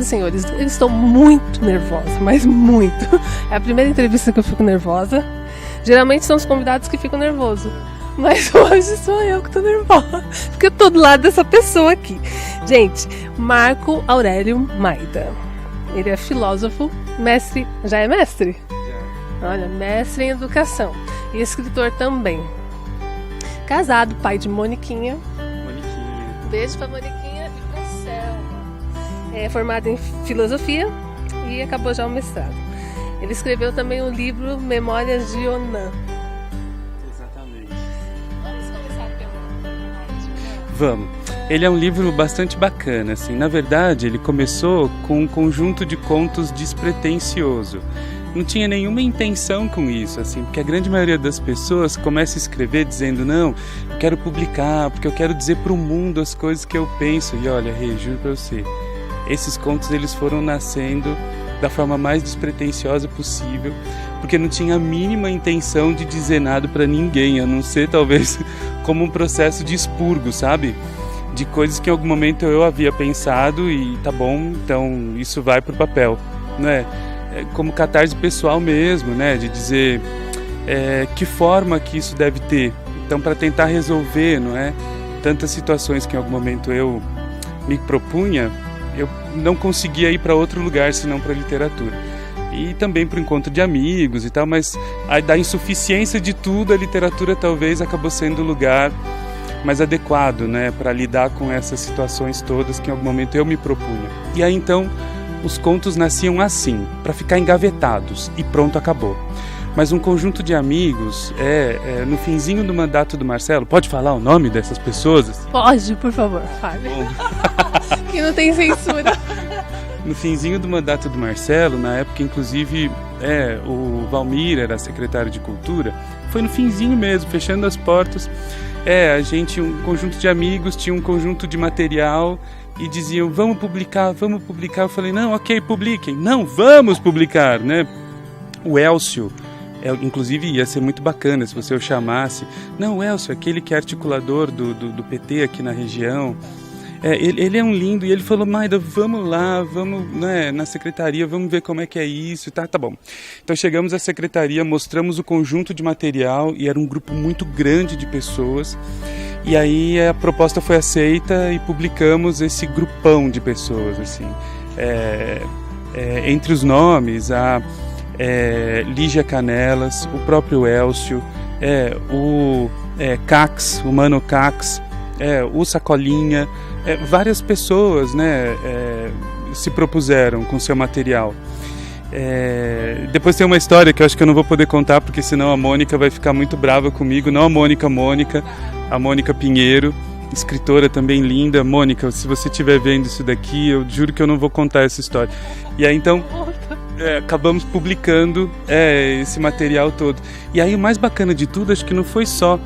Senhoras e senhores, eu estou muito nervosa, mas muito. É a primeira entrevista que eu fico nervosa. Geralmente são os convidados que ficam nervosos, mas hoje sou eu que estou nervosa, porque eu estou do lado dessa pessoa aqui. Gente, Marco Aurélio Maida. Ele é filósofo, mestre. Já é mestre? Já. Olha, mestre em educação. E escritor também. Casado, pai de Moniquinha. Beijo pra Moniquinha e pra Selma. É formado em filosofia e acabou já o mestrado. Ele escreveu também o livro Memórias de Onan. Exatamente. Vamos começar pelo Vamos. Ele é um livro bastante bacana, assim. Na verdade, ele começou com um conjunto de contos despretensioso. Não tinha nenhuma intenção com isso, assim, porque a grande maioria das pessoas começa a escrever dizendo, não, eu quero publicar, porque eu quero dizer para o mundo as coisas que eu penso. E olha, Rei, juro para você, esses contos eles foram nascendo da forma mais despretensiosa possível, porque não tinha a mínima intenção de dizer nada para ninguém, a não ser talvez como um processo de expurgo, sabe? De coisas que em algum momento eu havia pensado e tá bom, então isso vai pro papel, não é? Como catarse pessoal mesmo, né? De dizer que forma que isso deve ter. Então, para tentar resolver, não é? Tantas situações que em algum momento eu me propunha, eu não conseguia ir para outro lugar senão para a literatura. E também para o encontro de amigos e tal, mas da insuficiência de tudo, a literatura talvez acabou sendo o lugar mais adequado, né? Para lidar com essas situações todas que em algum momento eu me propunha. E aí então os contos nasciam assim, para ficar engavetados, e pronto, acabou. Mas um conjunto de amigos, no finzinho do mandato do Marcelo, pode falar o nome dessas pessoas? Assim? Pode, por favor, fale. Que não tem censura. No finzinho do mandato do Marcelo, na época, inclusive, o Valmir era secretário de Cultura, foi no finzinho mesmo, fechando as portas. A gente, um conjunto de amigos, tinha um conjunto de material, e diziam, vamos publicar. Eu falei, não, ok, publiquem. Não, vamos publicar, né? O Elcio, inclusive ia ser muito bacana se você o chamasse. Não, o Elcio, aquele que é articulador do PT aqui na região. Ele é um lindo, e ele falou, Maida, vamos lá, vamos, né, na secretaria, vamos ver como é que é isso, tá bom. Então chegamos à secretaria, mostramos o conjunto de material, e era um grupo muito grande de pessoas. E aí a proposta foi aceita e publicamos esse grupão de pessoas, assim. Entre os nomes, a Lígia Canelas, o próprio Elcio, o Cax, o Mano Cax, o Sacolinha, várias pessoas, né, se propuseram com seu material. Depois tem uma história que eu acho que eu não vou poder contar, porque senão a Mônica vai ficar muito brava comigo, não a Mônica, a Mônica Pinheiro, escritora também linda. Mônica, se você estiver vendo isso daqui, eu juro que eu não vou contar essa história. E aí então acabamos publicando esse material todo. E aí o mais bacana de tudo, acho que não foi só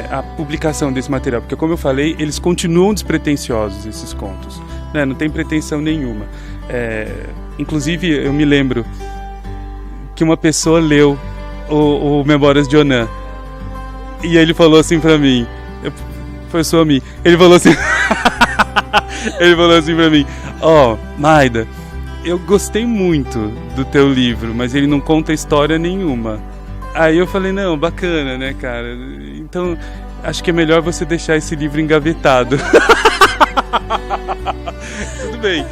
a publicação desse material, porque como eu falei, eles continuam despretensiosos, esses contos, né? Não tem pretensão nenhuma. Inclusive eu me lembro que uma pessoa leu o Memórias de Onan, e ele falou assim pra mim, foi só a mim, ele falou assim pra mim, Maida, eu gostei muito do teu livro, mas ele não conta história nenhuma. Aí eu falei, não, bacana, né, cara, então acho que é melhor você deixar esse livro engavetado. Tudo bem.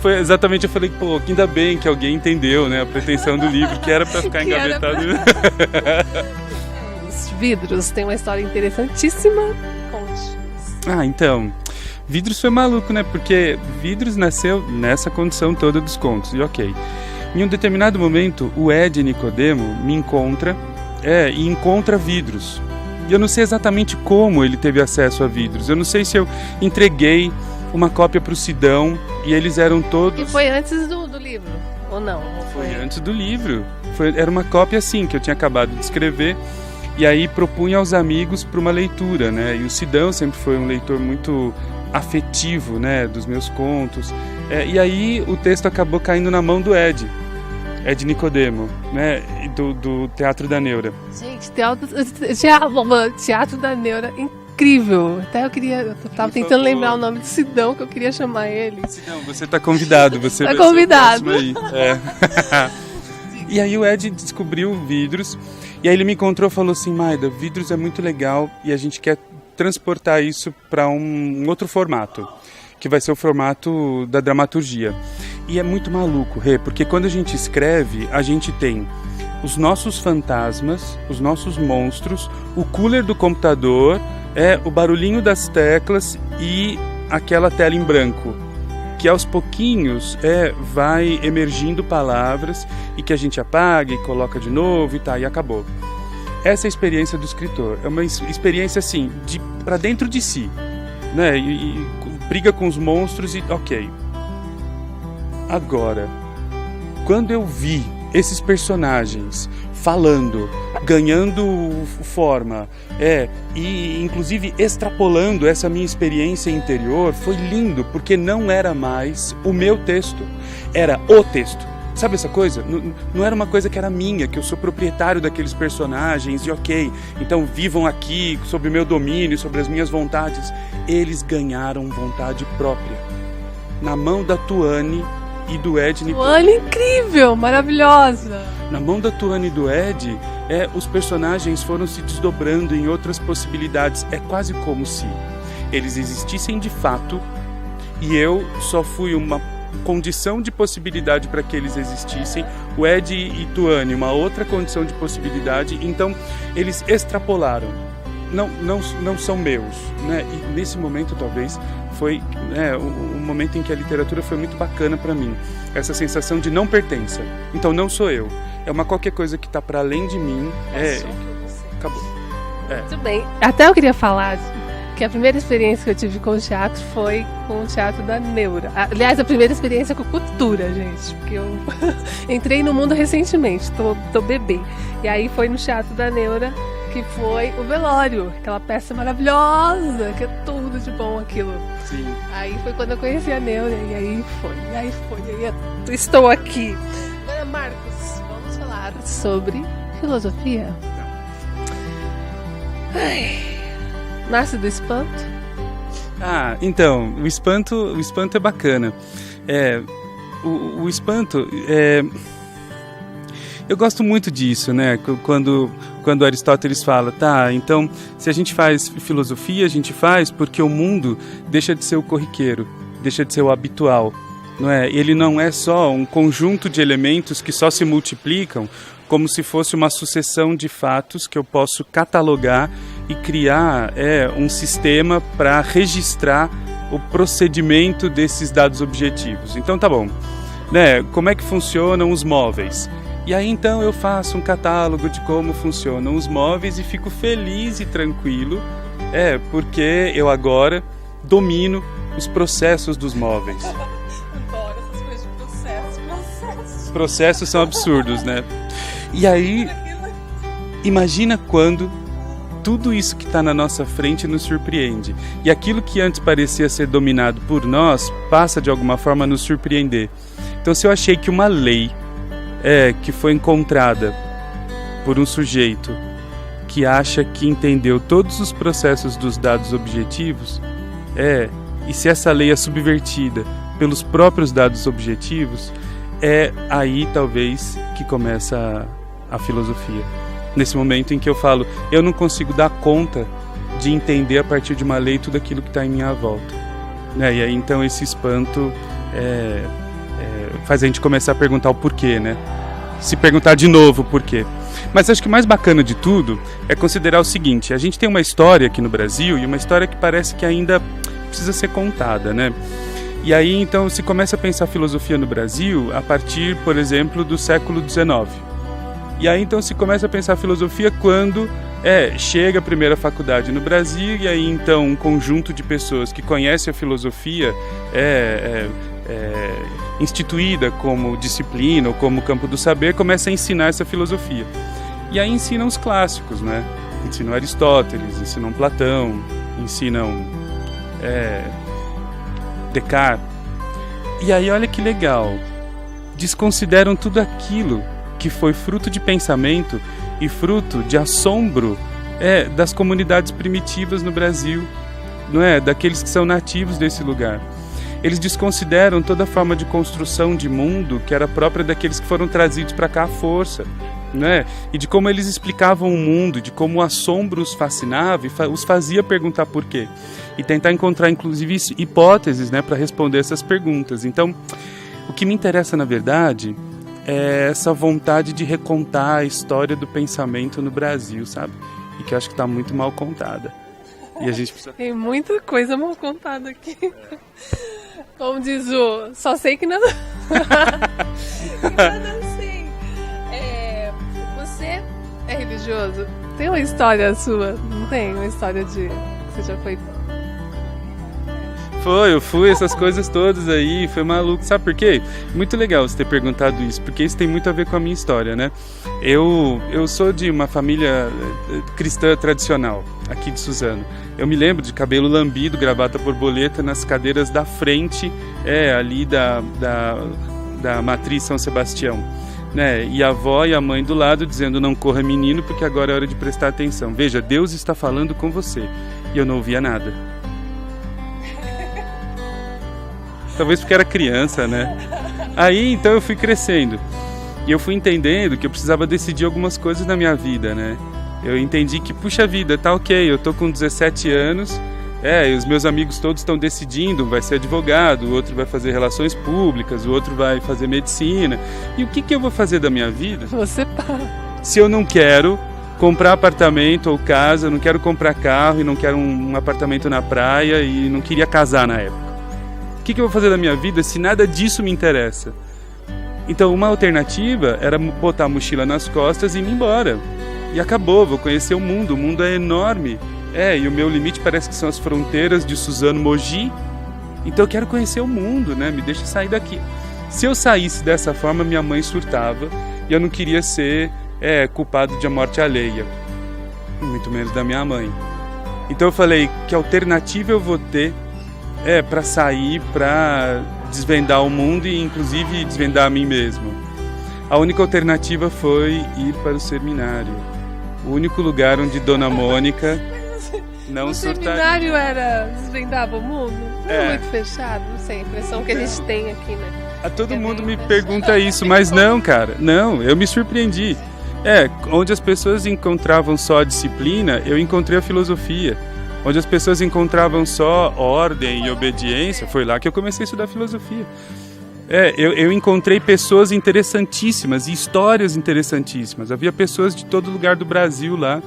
Foi exatamente, eu falei, pô, ainda bem que alguém entendeu, né, a pretensão do livro, que era pra ficar engavetado. Os vidros têm uma história interessantíssima. Conte. Então, Vidros foi maluco, né, porque Vidros nasceu nessa condição toda dos contos, e ok. Em um determinado momento, o Ed Nicodemo me encontra, e encontra Vidros. E eu não sei exatamente como ele teve acesso a Vidros, eu não sei se eu entreguei uma cópia para o Sidão e eles eram todos... E foi antes do livro, ou não? Foi antes do livro. Era uma cópia assim, que eu tinha acabado de escrever, e aí propunha aos amigos para uma leitura, né? E o Sidão sempre foi um leitor muito afetivo, né, dos meus contos. E aí o texto acabou caindo na mão do Ed Nicodemo, né, do Teatro da Neura. Gente, Teatro da Neura, incrível. Até eu tava tentando lembrar o nome do Sidão, que eu queria chamar ele. Sidão, você tá convidado. Você tá vai ser o convidado. próximo aí. É. E aí o Ed descobriu vidros, e aí ele me encontrou e falou assim: Maida, vidros é muito legal e a gente quer transportar isso para um outro formato, que vai ser o formato da dramaturgia. E é muito maluco, Rê, porque quando a gente escreve, a gente tem os nossos fantasmas, os nossos monstros, o cooler do computador, o barulhinho das teclas e aquela tela em branco, que aos pouquinhos vai emergindo palavras e que a gente apaga e coloca de novo e acabou. Essa é a experiência do escritor. É uma experiência assim, para dentro de si, né? E briga com os monstros e ok. Agora, quando eu vi esses personagens falando, ganhando forma, e inclusive extrapolando essa minha experiência interior, foi lindo, porque não era mais o meu texto, era o texto. Sabe essa coisa? Não era uma coisa que era minha, que eu sou proprietário daqueles personagens e ok, então vivam aqui sob o meu domínio, sobre as minhas vontades. Eles ganharam vontade própria. Na mão da Tuane e do Ed. Tuane incrível, maravilhosa. Na mão da Tuane e do Ed, os personagens foram se desdobrando em outras possibilidades. É quase como se eles existissem de fato e eu só fui uma condição de possibilidade para que eles existissem, o Ed e Tuane uma outra condição de possibilidade, então eles extrapolaram, não são meus, né? E nesse momento talvez foi o momento em que a literatura foi muito bacana para mim, essa sensação de não pertença, então não sou eu, é uma qualquer coisa que está para além de mim, acabou. Muito bem, até eu queria falar que a primeira experiência que eu tive com o teatro foi com o Teatro da Neura. Aliás, a primeira experiência com cultura, gente, porque eu entrei no mundo recentemente, tô bebê. E aí foi no Teatro da Neura, que foi o Velório, aquela peça maravilhosa, que é tudo de bom aquilo. Sim. Aí foi quando eu conheci a Neura, e aí eu estou aqui. Agora, Marcos, vamos falar sobre filosofia. Nasce do espanto? Então, o espanto é bacana. O espanto eu gosto muito disso, né? Quando Aristóteles fala, então, se a gente faz filosofia, a gente faz porque o mundo deixa de ser o corriqueiro, deixa de ser o habitual, não é? Ele não é só um conjunto de elementos que só se multiplicam, como se fosse uma sucessão de fatos que eu posso catalogar e criar um sistema para registrar o procedimento desses dados objetivos. Então tá bom, né? Como é que funcionam os móveis? E aí então eu faço um catálogo de como funcionam os móveis e fico feliz e tranquilo, porque eu agora domino os processos dos móveis. Adoro essas coisas de processos. Processos são absurdos, né? E aí, imagina quando tudo isso que está na nossa frente nos surpreende. E aquilo que antes parecia ser dominado por nós, passa de alguma forma a nos surpreender. Então, se eu achei que uma lei que foi encontrada por um sujeito que acha que entendeu todos os processos dos dados objetivos, e se essa lei é subvertida pelos próprios dados objetivos, aí talvez que começa a filosofia. Nesse momento em que eu falo, eu não consigo dar conta de entender a partir de uma lei tudo aquilo que está em minha volta, né? E aí então esse espanto faz a gente começar a perguntar o porquê, né? Se perguntar de novo o porquê. Mas acho que o mais bacana de tudo é considerar o seguinte: a gente tem uma história aqui no Brasil e uma história que parece que ainda precisa ser contada, né? E aí então se começa a pensar filosofia no Brasil a partir, por exemplo, do século XIX. E aí então se começa a pensar filosofia quando chega a primeira faculdade no Brasil, e aí então um conjunto de pessoas que conhecem a filosofia instituída como disciplina ou como campo do saber começa a ensinar essa filosofia. E aí ensinam os clássicos, né? Ensinam Aristóteles, ensinam Platão, ensinam Descartes. E aí olha que legal, desconsideram tudo aquilo que foi fruto de pensamento e fruto de assombro das comunidades primitivas no Brasil, não é? Daqueles que são nativos desse lugar. Eles desconsideram toda forma de construção de mundo que era própria daqueles que foram trazidos para cá à força, né? E de como eles explicavam o mundo, de como o assombro os fascinava e os fazia perguntar por quê. E tentar encontrar, inclusive, hipóteses, né, para responder essas perguntas. Então, o que me interessa, na verdade, é essa vontade de recontar a história do pensamento no Brasil, sabe? E que eu acho que está muito mal contada. E a gente precisa... Tem muita coisa mal contada aqui. Como diz o... Só sei que nada... que nada sei. Você é religioso? Tem uma história sua? Não tem uma história de... Você já foi... Eu fui, essas coisas todas aí, foi maluco. Sabe por quê? Muito legal você ter perguntado isso, porque isso tem muito a ver com a minha história, né? Eu sou de uma família cristã tradicional, aqui de Suzano. Eu me lembro de cabelo lambido, gravata borboleta nas cadeiras da frente, ali da matriz São Sebastião, né? E a avó e a mãe do lado dizendo: não corra, menino, porque agora é hora de prestar atenção. Veja, Deus está falando com você. E eu não ouvia nada. Talvez porque era criança, né? Aí, então, eu fui crescendo. E eu fui entendendo que eu precisava decidir algumas coisas na minha vida, né? Eu entendi que, puxa vida, tá ok, eu tô com 17 anos, e os meus amigos todos estão decidindo, um vai ser advogado, o outro vai fazer relações públicas, o outro vai fazer medicina. E o que eu vou fazer da minha vida? Você tá... Se eu não quero comprar apartamento ou casa, eu não quero comprar carro e não quero um apartamento na praia e não queria casar na época. O que eu vou fazer da minha vida se nada disso me interessa? Então, uma alternativa era botar a mochila nas costas e ir embora. E acabou, vou conhecer o mundo é enorme. E o meu limite parece que são as fronteiras de Suzano, Mogi. Então eu quero conhecer o mundo, né? Me deixa sair daqui. Se eu saísse dessa forma, minha mãe surtava e eu não queria ser culpado de a morte alheia. Muito menos da minha mãe. Então eu falei, que alternativa eu vou ter para sair, para desvendar o mundo e inclusive desvendar a mim mesmo? A única alternativa foi ir para o seminário. O único lugar onde Dona Mônica não surtaria. O seminário desvendava o mundo? Não é muito fechado? Não sei, a impressão que a gente tem aqui, né? Todo mundo me pergunta isso, mas não, cara. Não, eu me surpreendi. Onde as pessoas encontravam só a disciplina, eu encontrei a filosofia. Onde as pessoas encontravam só ordem e obediência, foi lá que eu comecei a estudar filosofia. Eu encontrei pessoas interessantíssimas e histórias interessantíssimas. Havia pessoas de todo lugar do Brasil lá,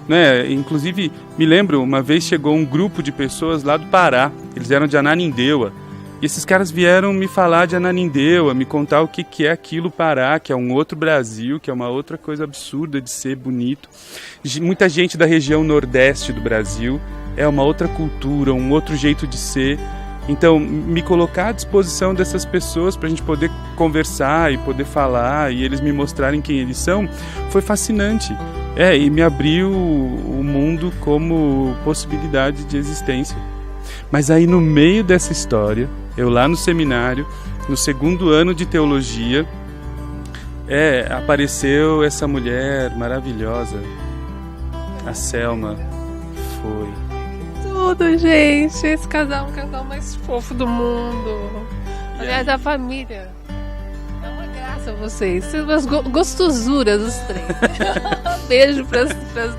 né? Inclusive, me lembro, uma vez chegou um grupo de pessoas lá do Pará, eles eram de Ananindeua. E esses caras vieram me falar de Ananindeua, me contar o que é aquilo Pará, que é um outro Brasil, que é uma outra coisa absurda de ser bonito. Muita gente da região nordeste do Brasil, é uma outra cultura, um outro jeito de ser. Então, me colocar à disposição dessas pessoas para a gente poder conversar e poder falar e eles me mostrarem quem eles são, foi fascinante. E me abriu o mundo como possibilidade de existência. Mas aí, no meio dessa história, eu lá no seminário, no 2º ano de teologia, apareceu essa mulher maravilhosa, a Selma. Foi tudo, gente. Esse casal é o casal mais fofo do mundo. Aliás, a família. É uma graça vocês. Vocês umas gostosuras, os três. Beijo pras duas.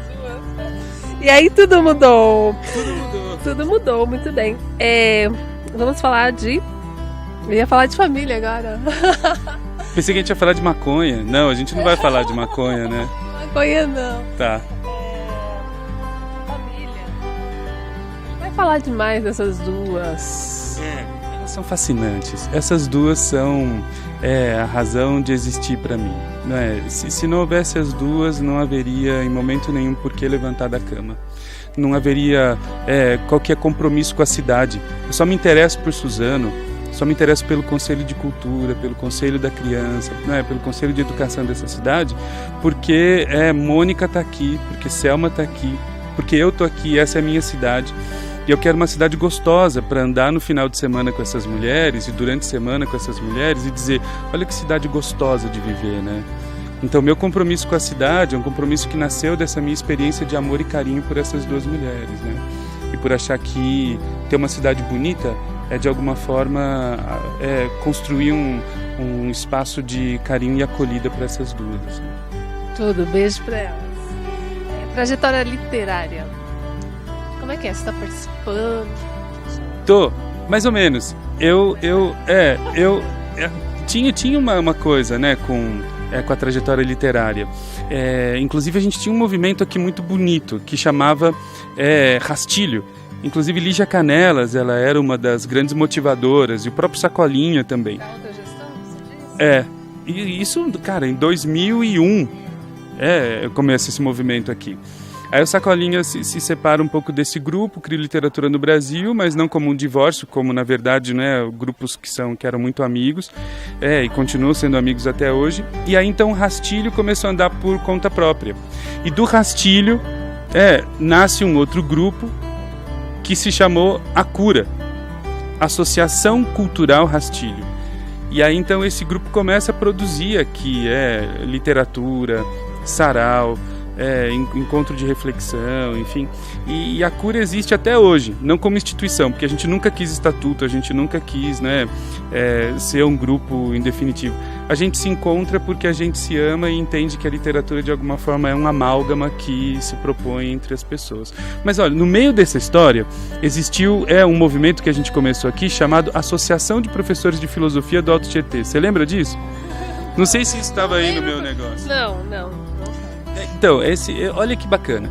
E aí tudo mudou. Tudo mudou, muito bem. Vamos falar de... Eu ia falar de família agora. Pensei que a gente ia falar de maconha. Não, a gente não vai falar de maconha, né? Maconha não. Tá. Família. Vai falar demais dessas duas. Elas são fascinantes. Essas duas são a razão de existir para mim. Não é? Se não houvesse as duas, não haveria em momento nenhum por que levantar da cama. Não haveria qualquer compromisso com a cidade. Eu só me interesso por Suzano, só me interesso pelo Conselho de Cultura, pelo Conselho da Criança, pelo Conselho de Educação dessa cidade, porque Mônica está aqui, porque Selma está aqui, porque eu estou aqui, essa é a minha cidade. E eu quero uma cidade gostosa para andar no final de semana com essas mulheres e durante a semana com essas mulheres e dizer, olha que cidade gostosa de viver, né? Então, meu compromisso com a cidade é um compromisso que nasceu dessa minha experiência de amor e carinho por essas duas mulheres, né? E por achar que ter uma cidade bonita é, de alguma forma, construir um espaço de carinho e acolhida para essas duas. Né? Tudo, beijo para elas. Trajetória literária. Como é que é? Você está participando? Tô, mais ou menos. Eu tinha uma coisa, né, com a trajetória literária. Inclusive a gente tinha um movimento aqui muito bonito que chamava Rastilho. Inclusive Lígia Canelas, ela era uma das grandes motivadoras, e o próprio Sacolinha também. Da outra gestão, você diz? E isso, cara, em 2001 começa esse movimento aqui. Aí o Sacolinha se separa um pouco desse grupo, cria literatura no Brasil, mas não como um divórcio, como na verdade, né, grupos que eram muito amigos, e continuam sendo amigos até hoje. E aí então o Rastilho começou a andar por conta própria. E do Rastilho nasce um outro grupo que se chamou A Cura, Associação Cultural Rastilho. E aí então esse grupo começa a produzir aqui literatura, sarau, encontro de reflexão, enfim. E a Cura existe até hoje, não como instituição, porque a gente nunca quis estatuto, a gente nunca quis, né, ser um grupo em definitivo. A gente se encontra porque a gente se ama e entende que a literatura de alguma forma é um amálgama que se propõe entre as pessoas. Mas olha, no meio dessa história existiu um movimento que a gente começou aqui chamado Associação de Professores de Filosofia do Alto Tietê. Você lembra disso? Não sei se isso estava aí no meu negócio. Não. Então, olha que bacana.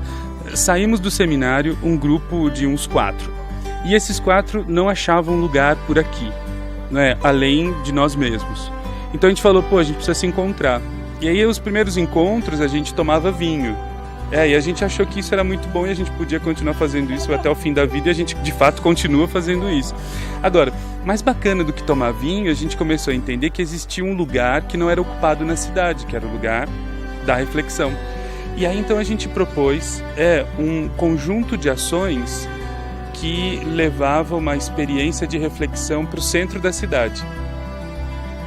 Saímos do seminário um grupo de uns 4. E esses 4 não achavam lugar por aqui, né, além de nós mesmos. Então a gente falou, a gente precisa se encontrar. E aí os primeiros encontros a gente tomava vinho. E a gente achou que isso era muito bom e a gente podia continuar fazendo isso até o fim da vida, e a gente de fato continua fazendo isso. Agora, mais bacana do que tomar vinho, a gente começou a entender que existia um lugar que não era ocupado na cidade, que era o lugar da reflexão. E aí então a gente propôs um conjunto de ações que levava uma experiência de reflexão para o centro da cidade.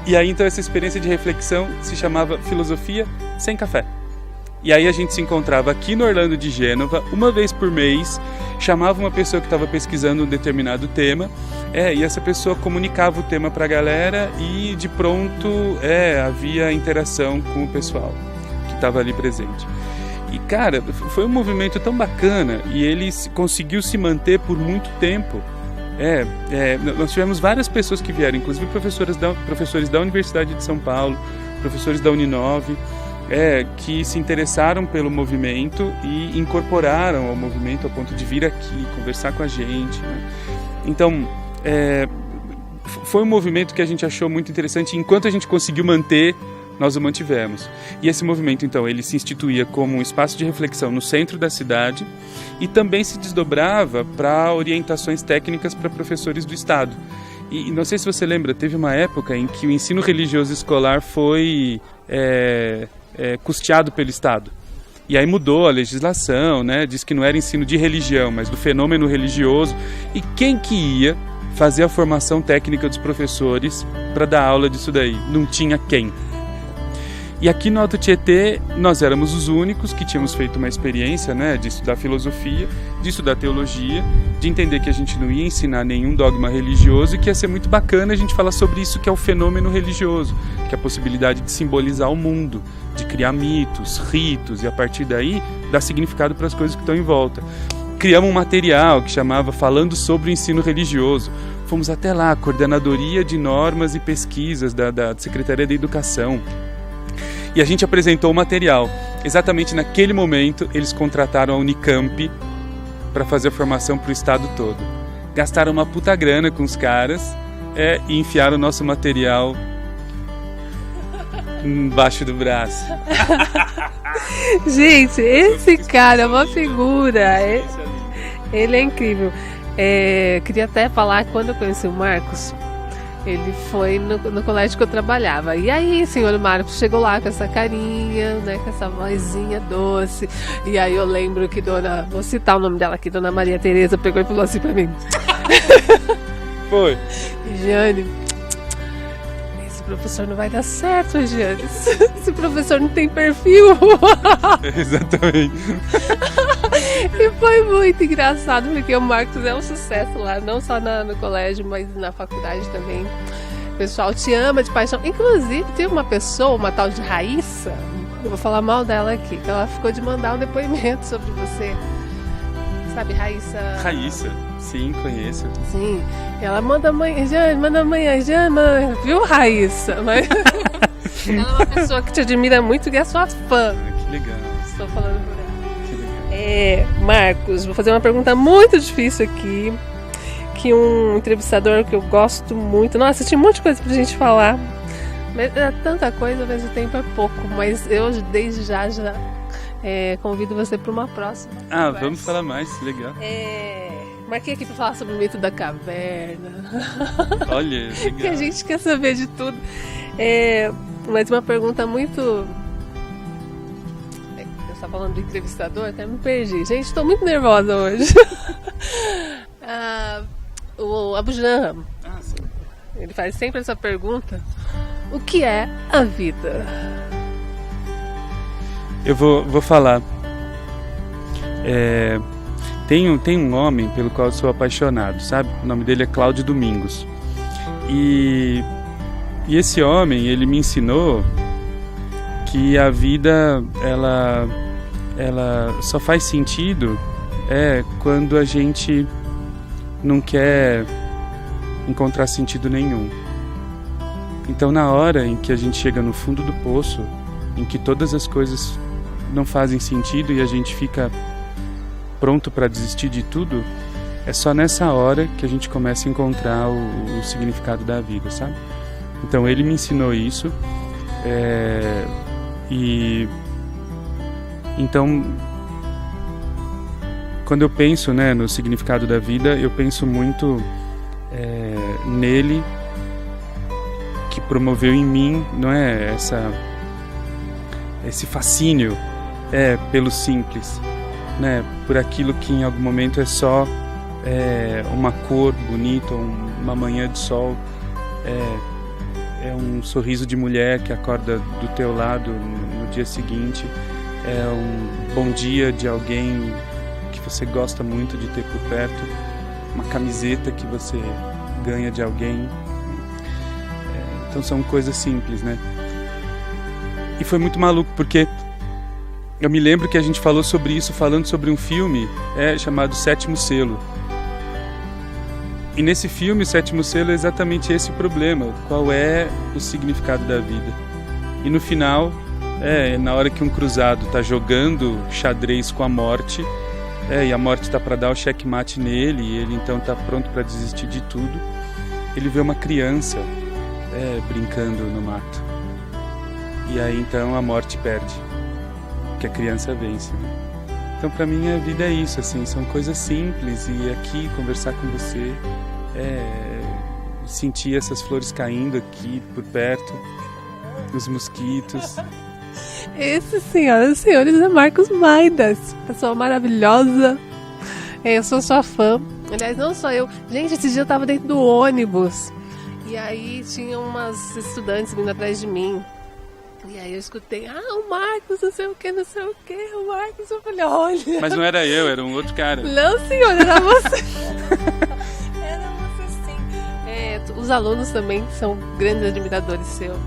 E aí então essa experiência de reflexão se chamava Filosofia Sem Café. E aí a gente se encontrava aqui no Orlando de Gênova, uma vez por mês, chamava uma pessoa que estava pesquisando um determinado tema, e essa pessoa comunicava o tema para a galera e de pronto havia interação com o pessoal que estava ali presente. E cara, foi um movimento tão bacana e ele conseguiu se manter por muito tempo. Nós tivemos várias pessoas que vieram, inclusive professores da Universidade de São Paulo, professores da Uninove, que se interessaram pelo movimento e incorporaram ao movimento a ponto de vir aqui, conversar com a gente, né? Então, foi um movimento que a gente achou muito interessante, e enquanto a gente conseguiu manter, nós o mantivemos. E esse movimento, então, ele se instituía como um espaço de reflexão no centro da cidade e também se desdobrava para orientações técnicas para professores do Estado. E não sei se você lembra, teve uma época em que o ensino religioso escolar foi custeado pelo Estado. E aí mudou a legislação, né? Diz que não era ensino de religião, mas do fenômeno religioso. E quem que ia fazer a formação técnica dos professores para dar aula disso daí? Não tinha quem. E aqui no Alto Tietê, nós éramos os únicos que tínhamos feito uma experiência, né, de estudar filosofia, de estudar teologia, de entender que a gente não ia ensinar nenhum dogma religioso e que ia ser muito bacana a gente falar sobre isso que é o fenômeno religioso, que é a possibilidade de simbolizar o mundo, de criar mitos, ritos e a partir daí dar significado para as coisas que estão em volta. Criamos um material que chamava Falando sobre o Ensino Religioso. Fomos até lá, a Coordenadoria de Normas e Pesquisas da Secretaria da Educação. E a gente apresentou o material. Exatamente naquele momento, eles contrataram a Unicamp para fazer a formação para o estado todo. Gastaram uma puta grana com os caras e enfiaram o nosso material embaixo do braço. Gente, esse cara é uma figura. Ele é incrível. Queria até falar que quando eu conheci o Marcos, ele foi no colégio que eu trabalhava. E aí, senhor Marcos chegou lá com essa carinha, né, com essa vozinha doce. E aí eu lembro que vou citar o nome dela aqui, dona Maria Tereza, pegou e falou assim pra mim. Foi. Jane, esse esse professor não vai dar certo, Regiane. Esse professor não tem perfil. Exatamente. E foi muito engraçado, porque o Marcos é um sucesso lá, não só no colégio, mas na faculdade também. O pessoal te ama de paixão. Inclusive, tem uma pessoa, uma tal de Raíssa, eu vou falar mal dela aqui, que ela ficou de mandar um depoimento sobre você. Sabe, Raíssa? Raíssa, sim, conheço. Sim, ela manda amanhã, Jane, manda amanhã, Jane, viu, Raíssa? Mas ela é uma pessoa que te admira muito e é sua fã. Que legal. Estou falando por ela. Que legal. Marcos, vou fazer uma pergunta muito difícil aqui, que um entrevistador que eu gosto muito, nossa, tinha um monte de coisa pra gente falar, mas é tanta coisa, mas o tempo é pouco, mas eu desde já convido você para uma próxima. Vamos falar mais, legal. Marquei aqui para falar sobre o mito da caverna. Olha, legal. Que a gente quer saber de tudo. Mas uma pergunta muito... Eu estava falando do entrevistador, até me perdi. Gente, estou muito nervosa hoje. O Abu Janra, Sim. ele faz sempre essa pergunta: o que é a vida? Eu vou falar. Tem um homem pelo qual eu sou apaixonado, sabe? O nome dele é Cláudio Domingos. E esse homem, ele me ensinou que a vida, ela só faz sentido quando a gente não quer encontrar sentido nenhum. Então, na hora em que a gente chega no fundo do poço, em que todas as coisas não fazem sentido e a gente fica pronto para desistir de tudo, é só nessa hora que a gente começa a encontrar o significado da vida, sabe? Então ele me ensinou isso, e então quando eu penso, né, no significado da vida, eu penso muito nele, que promoveu em mim, não é, esse fascínio pelo simples, né, por aquilo que em algum momento é só uma cor bonita, uma manhã de sol, é um sorriso de mulher que acorda do teu lado no dia seguinte, é um bom dia de alguém que você gosta muito de ter por perto, uma camiseta que você ganha de alguém. Então são coisas simples, né? E foi muito maluco, porque eu me lembro que a gente falou sobre isso falando sobre um filme chamado Sétimo Selo. E nesse filme, o Sétimo Selo, é exatamente esse o problema. Qual é o significado da vida? E no final, na hora que um cruzado está jogando xadrez com a morte, e a morte está para dar o checkmate nele, e ele então está pronto para desistir de tudo, ele vê uma criança brincando no mato. E aí então a morte perde, porque a criança vence, né? Então para mim a vida é isso, assim, são coisas simples, e aqui conversar com você, sentir essas flores caindo aqui por perto, os mosquitos. Esse, senhoras e senhores, é Marcos Maidas, pessoa maravilhosa. Eu sou sua fã. Aliás, não só eu. Gente, esse dia eu tava dentro do ônibus, e aí tinha umas estudantes vindo atrás de mim. E aí eu escutei, o Marcos, não sei o que, o Marcos. Eu falei, olha... Mas não era eu, era um outro cara. Não, senhor, era você. Era você, sim. Os alunos também são grandes admiradores seus.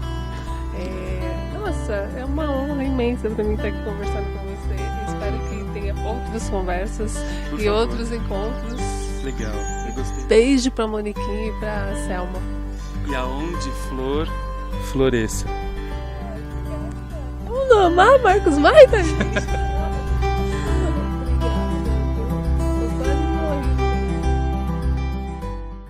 Nossa, é uma honra imensa para mim estar aqui conversando com você. Espero que tenha outras conversas e outros encontros. Legal, eu gostei. Beijo pra Moniquinha e pra Selma. E aonde flor floresça. Vamos amar Marcos Maida, gente?